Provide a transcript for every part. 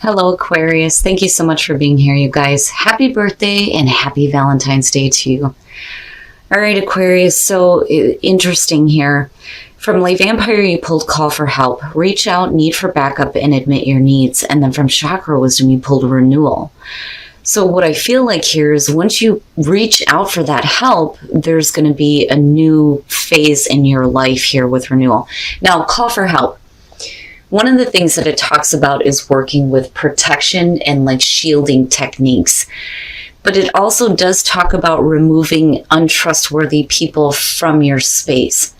Hello, Aquarius. Thank you so much for being here, you guys. Happy birthday and happy Valentine's Day to you. All right, Aquarius, so interesting here. From Lay Vampire, you pulled Call for Help, Reach Out, Need for Backup, and Admit Your Needs. And then from Chakra Wisdom, you pulled Renewal. So what I feel like here is once you reach out for that help, there's going to be a new phase in your life here with renewal. Now, Call for Help. One of the things that it talks about is working with protection and like shielding techniques. But it also does talk about removing untrustworthy people from your space.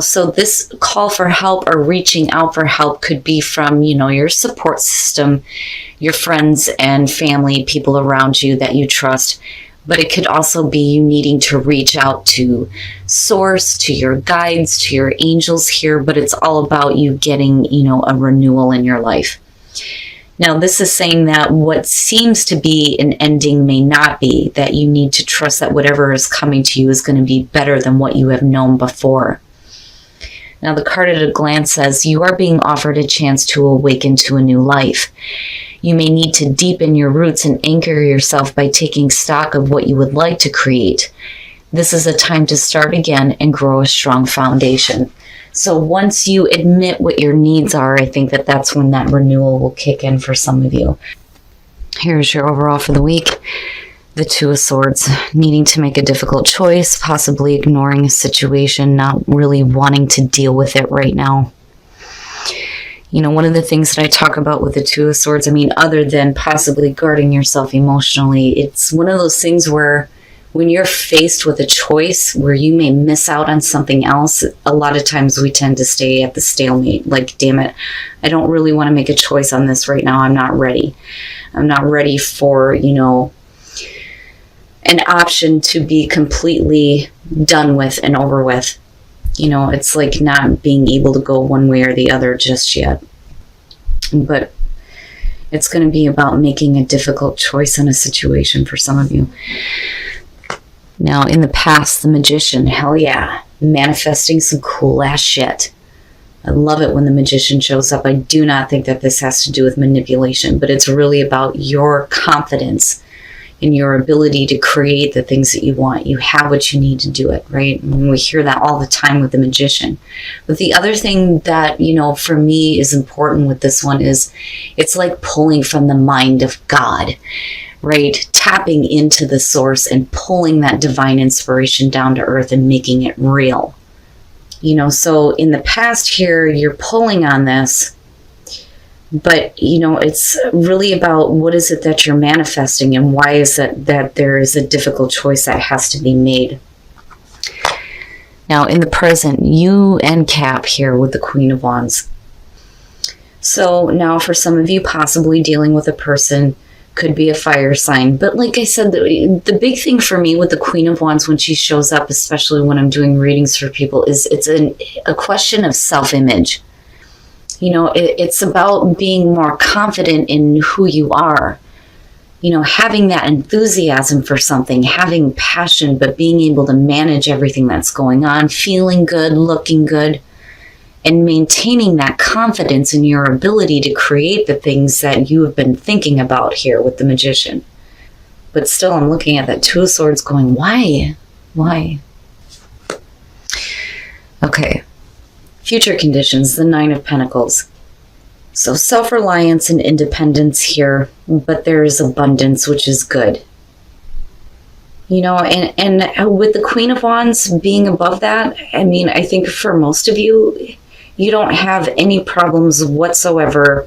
So this call for help or reaching out for help could be from, your support system, your friends and family, people around you that you trust. But it could also be you needing to reach out to source, to your guides, to your angels here. But it's all about you getting, a renewal in your life. Now, this is saying that what seems to be an ending may not be, that you need to trust that whatever is coming to you is going to be better than what you have known before. Now, the card at a glance says you are being offered a chance to awaken to a new life. You may need to deepen your roots and anchor yourself by taking stock of what you would like to create. This is a time to start again and grow a strong foundation. So once you admit what your needs are, I think that that's when that renewal will kick in for some of you. Here's your overall for the week. The Two of Swords, needing to make a difficult choice, possibly ignoring a situation, not really wanting to deal with it right now. One of the things that I talk about with the Two of Swords, other than possibly guarding yourself emotionally, it's one of those things where when you're faced with a choice where you may miss out on something else, a lot of times we tend to stay at the stalemate. Like, damn it, I don't really want to make a choice on this right now. I'm not ready. I'm not ready for, an option to be completely done with and over with. It's like not being able to go one way or the other just yet. But it's going to be about making a difficult choice in a situation for some of you. Now, in the past, the Magician, hell yeah, manifesting some cool ass shit. I love it when the Magician shows up. I do not think that this has to do with manipulation, but it's really about your confidence in your ability to create the things that you want. You have what you need to do it, right? We hear that all the time with the Magician. But the other thing that, for me is important with this one is it's like pulling from the mind of God, right? Tapping into the source and pulling that divine inspiration down to earth and making it real. So in the past here, you're pulling on this, but, it's really about what is it that you're manifesting and why is it that there is a difficult choice that has to be made. Now, in the present, you and Cap here with the Queen of Wands. So now for some of you, possibly dealing with a person, could be a fire sign. But like I said, the big thing for me with the Queen of Wands when she shows up, especially when I'm doing readings for people, is it's a question of self-image. It's about being more confident in who you are. Having that enthusiasm for something, having passion, but being able to manage everything that's going on, feeling good, looking good, and maintaining that confidence in your ability to create the things that you have been thinking about here with the Magician. But still, I'm looking at that Two of Swords going, why? Why? Okay. Future conditions, the Nine of Pentacles. So self-reliance and independence here, but there is abundance, which is good. And with the Queen of Wands being above that, I think for most of you, you don't have any problems whatsoever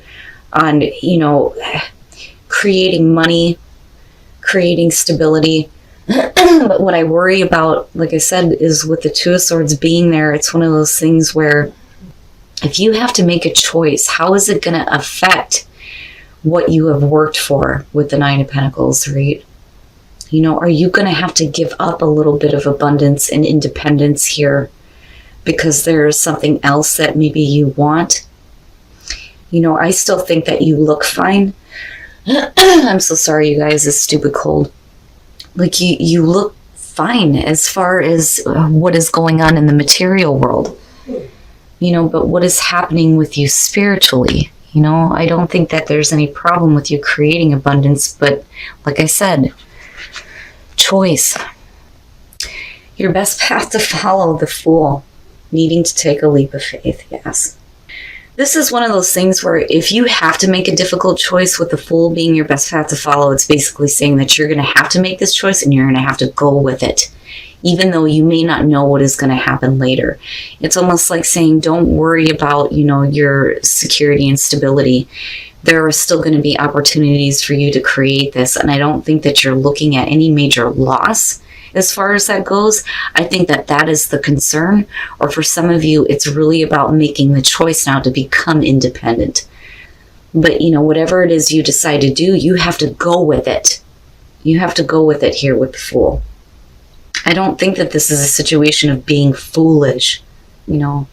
on, creating money, creating stability. But what I worry about, like I said, is with the Two of Swords being there, it's one of those things where if you have to make a choice, how is it going to affect what you have worked for with the Nine of Pentacles, right? Are you going to have to give up a little bit of abundance and independence here because there's something else that maybe you want? I still think that you look fine. I'm so sorry, you guys, it's stupid cold. Like you look fine as far as what is going on in the material world. But what is happening with you spiritually? You know, I don't think that there's any problem with you creating abundance, but like I said, choice. Your best path to follow, the Fool, needing to take a leap of faith, yes. This is one of those things where if you have to make a difficult choice with the Fool being your best path to follow, it's basically saying that you're going to have to make this choice and you're going to have to go with it, even though you may not know what is going to happen later. It's almost like saying, don't worry about, you know, your security and stability. There are still going to be opportunities for you to create this. And I don't think that you're looking at any major loss as far as that goes. I think that that is the concern. Or for some of you, it's really about making the choice now to become independent. But, you know, whatever it is you decide to do, you have to go with it. You have to go with it here with the Fool. I don't think that this is a situation of being foolish, you know.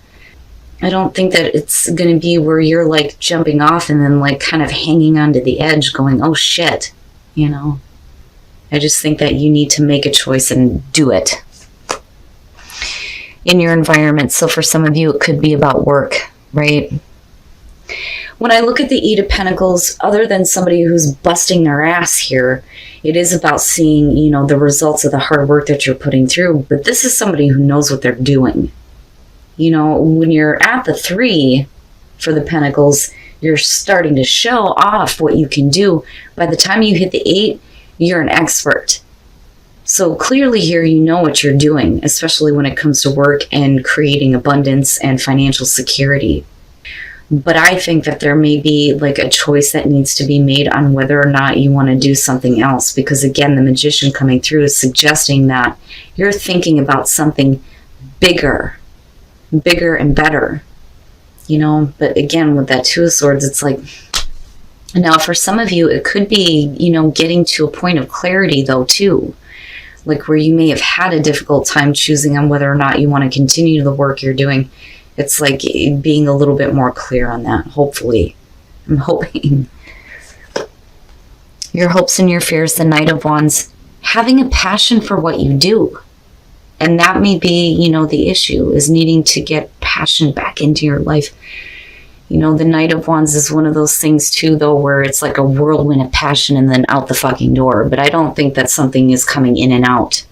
I don't think that it's going to be where you're like jumping off and then like kind of hanging onto the edge going, oh shit, you know. I just think that you need to make a choice and do it in your environment. So for some of you, it could be about work, right? When I look at the Eight of Pentacles, other than somebody who's busting their ass here, it is about seeing, you know, the results of the hard work that you're putting through. But this is somebody who knows what they're doing. You know, when you're at the 3 for the Pentacles, you're starting to show off what you can do. By the time you hit the 8, you're an expert. So clearly here you know what you're doing, especially when it comes to work and creating abundance and financial security. But I think that there may be like a choice that needs to be made on whether or not you want to do something else. Because again, the Magician coming through is suggesting that you're thinking about something bigger and better. You know, but again, with that 2 of Swords, it's like, now for some of you, it could be, you know, getting to a point of clarity though too. Like where you may have had a difficult time choosing on whether or not you want to continue the work you're doing. It's like being a little bit more clear on that, hopefully. I'm hoping. Your hopes and your fears, the Knight of Wands, having a passion for what you do. And that may be, you know, the issue, is needing to get passion back into your life. You know, the Knight of Wands is one of those things too, though, where it's like a whirlwind of passion and then out the fucking door. But I don't think that something is coming in and out.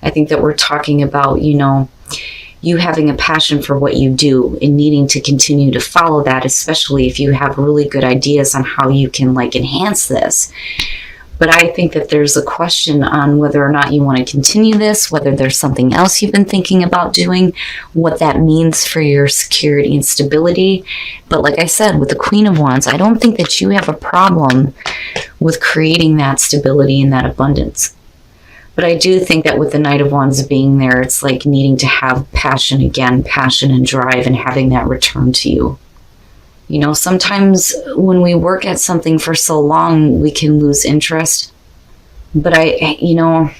I think that we're talking about, you know, you having a passion for what you do and needing to continue to follow that, especially if you have really good ideas on how you can like enhance this. But I think that there's a question on whether or not you want to continue this, whether there's something else you've been thinking about doing, what that means for your security and stability. But like I said, with the Queen of Wands, I don't think that you have a problem with creating that stability and that abundance. But I do think that with the Knight of Wands being there, it's like needing to have passion again, passion and drive, and having that return to you. You know, sometimes when we work at something for so long, we can lose interest. But I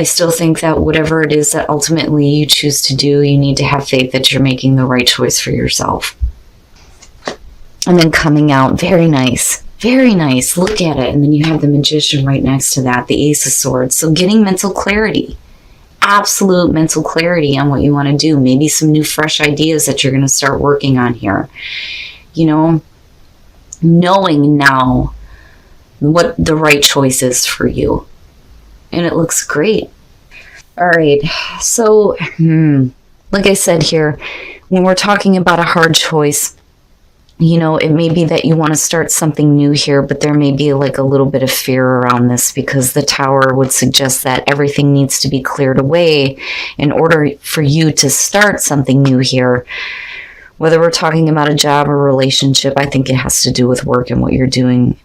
still think that whatever it is that ultimately you choose to do, you need to have faith that you're making the right choice for yourself. And then coming out, very nice. Very nice. Look at it. And then you have the Magician right next to that, the Ace of Swords. So getting mental clarity, absolute mental clarity on what you want to do. Maybe some new fresh ideas that you're going to start working on here. You know, knowing now what the right choice is for you. And it looks great. All right. So, like I said here, when we're talking about a hard choice, you know, it may be that you want to start something new here, but there may be like a little bit of fear around this because the Tower would suggest that everything needs to be cleared away in order for you to start something new here. Whether we're talking about a job or relationship, I think it has to do with work and what you're doing.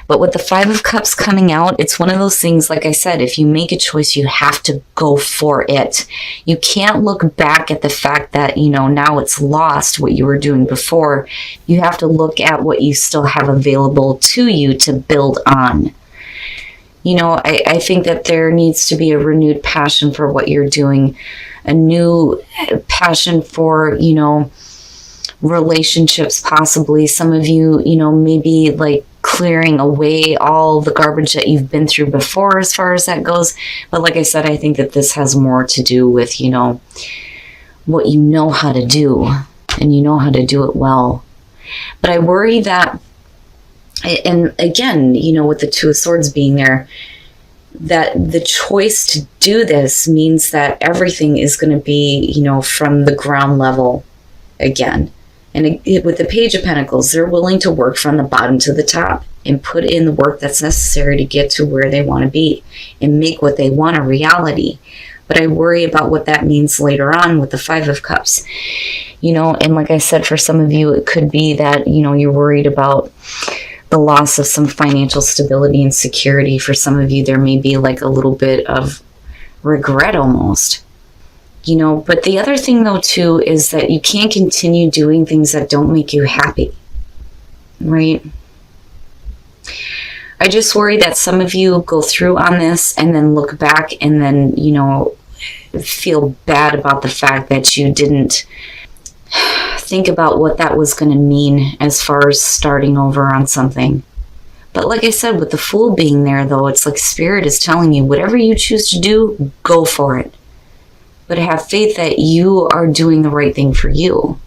But with the Five of Cups coming out, it's one of those things, like I said, if you make a choice, you have to go for it. You can't look back at the fact that, you know, now it's lost what you were doing before. You have to look at what you still have available to you to build on. You know, I think that there needs to be a renewed passion for what you're doing, a new passion for, you know, relationships possibly. Some of you, you know, maybe like clearing away all the garbage that you've been through before as far as that goes. But like I said, I think that this has more to do with, you know, what you know how to do, and you know how to do it well. But I worry that, and again, with the Two of Swords being there, that the choice to do this means that everything is going to be, from the ground level again. And with the Page of Pentacles, they're willing to work from the bottom to the top and put in the work that's necessary to get to where they want to be and make what they want a reality. But I worry about what that means later on with the Five of Cups. And like I said, for some of you, it could be that, you're worried about the loss of some financial stability and security. For some of you, there may be like a little bit of regret almost. But the other thing though too is that you can't continue doing things that don't make you happy, right? I just worry that some of you go through on this and then look back and then, feel bad about the fact that you didn't think about what that was going to mean as far as starting over on something. But like I said, with the Fool being there though, it's like Spirit is telling you, whatever you choose to do, go for it. But have faith that you are doing the right thing for you,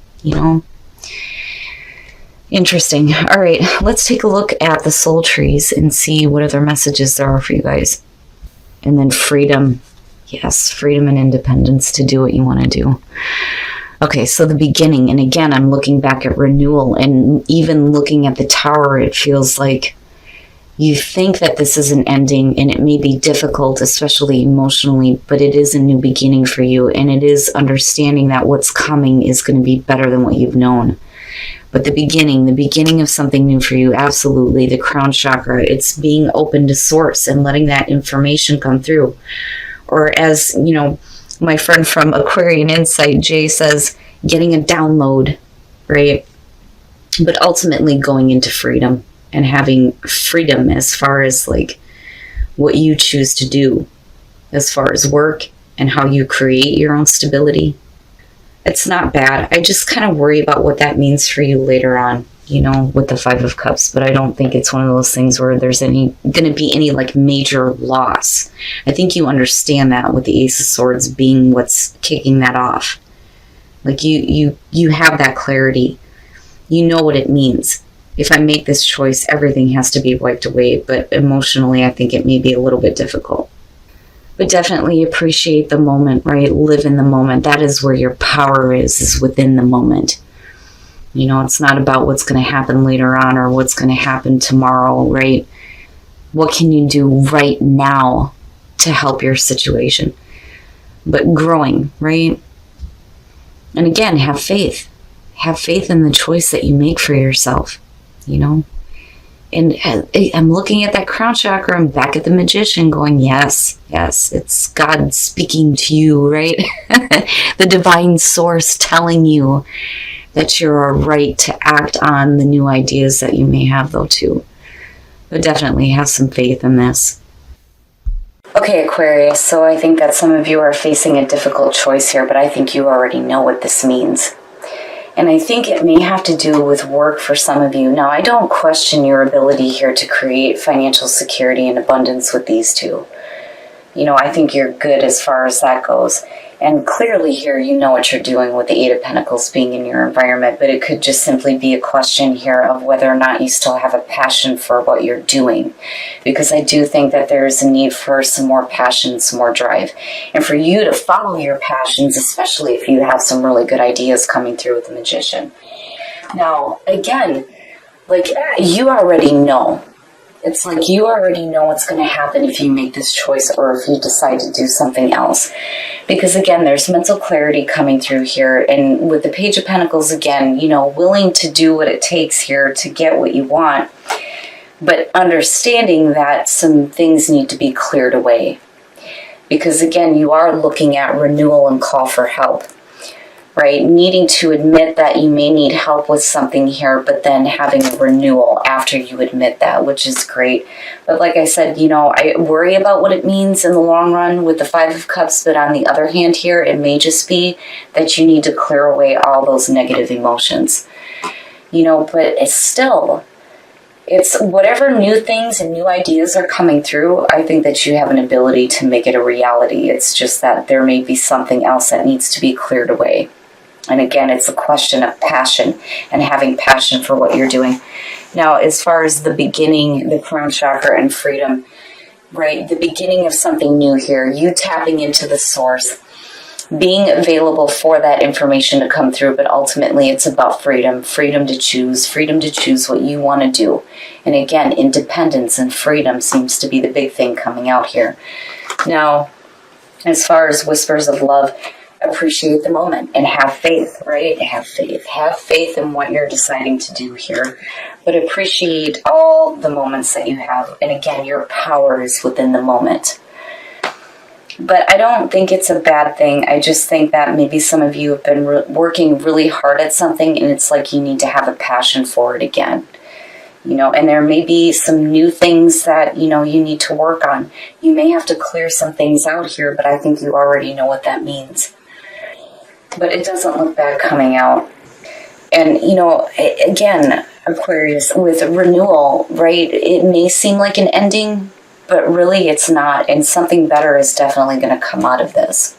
Interesting. All right, let's take a look at the soul trees and see what other messages there are for you guys. And then freedom. Yes, freedom and independence to do what you want to do. Okay, so the beginning. And again, I'm looking back at renewal. And even looking at the Tower, it feels like you think that this is an ending, and it may be difficult, especially emotionally, but it is a new beginning for you. And it is understanding that what's coming is going to be better than what you've known. But the beginning of something new for you, absolutely. The crown chakra, it's being open to source and letting that information come through. Or as, my friend from Aquarian Insight, Jay, says, getting a download, right? But ultimately going into freedom and having freedom as far as like what you choose to do as far as work and how you create your own stability. It's not bad. I just kind of worry about what that means for you later on, with the Five of Cups. But I don't think it's one of those things where there's going to be any like major loss. I think you understand that with the Ace of Swords being what's kicking that off. Like you have that clarity. You know what it means. If I make this choice, everything has to be wiped away. But emotionally, I think it may be a little bit difficult. But definitely appreciate the moment, right? Live in the moment. That is where your power is within the moment. It's not about what's going to happen later on or what's going to happen tomorrow, right? What can you do right now to help your situation? But growing, right? And again, have faith. Have faith in the choice that you make for yourself, And I'm looking at that crown chakra and back at the Magician going, yes, it's God speaking to you, right? The divine source telling you that you're right to act on the new ideas that you may have though too. But definitely have some faith in this. Okay, Aquarius, so I think that some of you are facing a difficult choice here, but I think you already know what this means. And I think it may have to do with work for some of you. Now, I don't question your ability here to create financial security and abundance with these two. I think you're good as far as that goes. And clearly here, you know what you're doing with the Eight of Pentacles being in your environment, but it could just simply be a question here of whether or not you still have a passion for what you're doing. Because I do think that there is a need for some more passion, some more drive. And for you to follow your passions, especially if you have some really good ideas coming through with the Magician. Now, again, you already know. It's like you already know what's going to happen if you make this choice or if you decide to do something else. Because again, there's mental clarity coming through here. And with the Page of Pentacles, again, willing to do what it takes here to get what you want. But understanding that some things need to be cleared away. Because again, you are looking at renewal and call for help. Right? Needing to admit that you may need help with something here, but then having a renewal after you admit that, which is great. But like I said, I worry about what it means in the long run with the Five of Cups, but on the other hand here, it may just be that you need to clear away all those negative emotions. But it's still, it's whatever new things and new ideas are coming through, I think that you have an ability to make it a reality. It's just that there may be something else that needs to be cleared away. And again, it's a question of passion and having passion for what you're doing. Now, as far as the beginning, the crown chakra and freedom, right? The beginning of something new here, you tapping into the source, being available for that information to come through, but ultimately it's about freedom to choose what you want to do. And again, independence and freedom seems to be the big thing coming out here. Now, as far as whispers of love, appreciate the moment and have faith, right? Have faith in what you're deciding to do here, but appreciate all the moments that you have. And again, your power is within the moment. But I don't think it's a bad thing. I just think that maybe some of you have been working really hard at something, and it's like you need to have a passion for it again. You know, and there may be some new things that, you know, you need to work on. You may have to clear some things out here, but I think you already know what that means. But it doesn't look bad coming out. And, you know, again, Aquarius, with renewal, right, it may seem like an ending, but really it's not. And something better is definitely going to come out of this.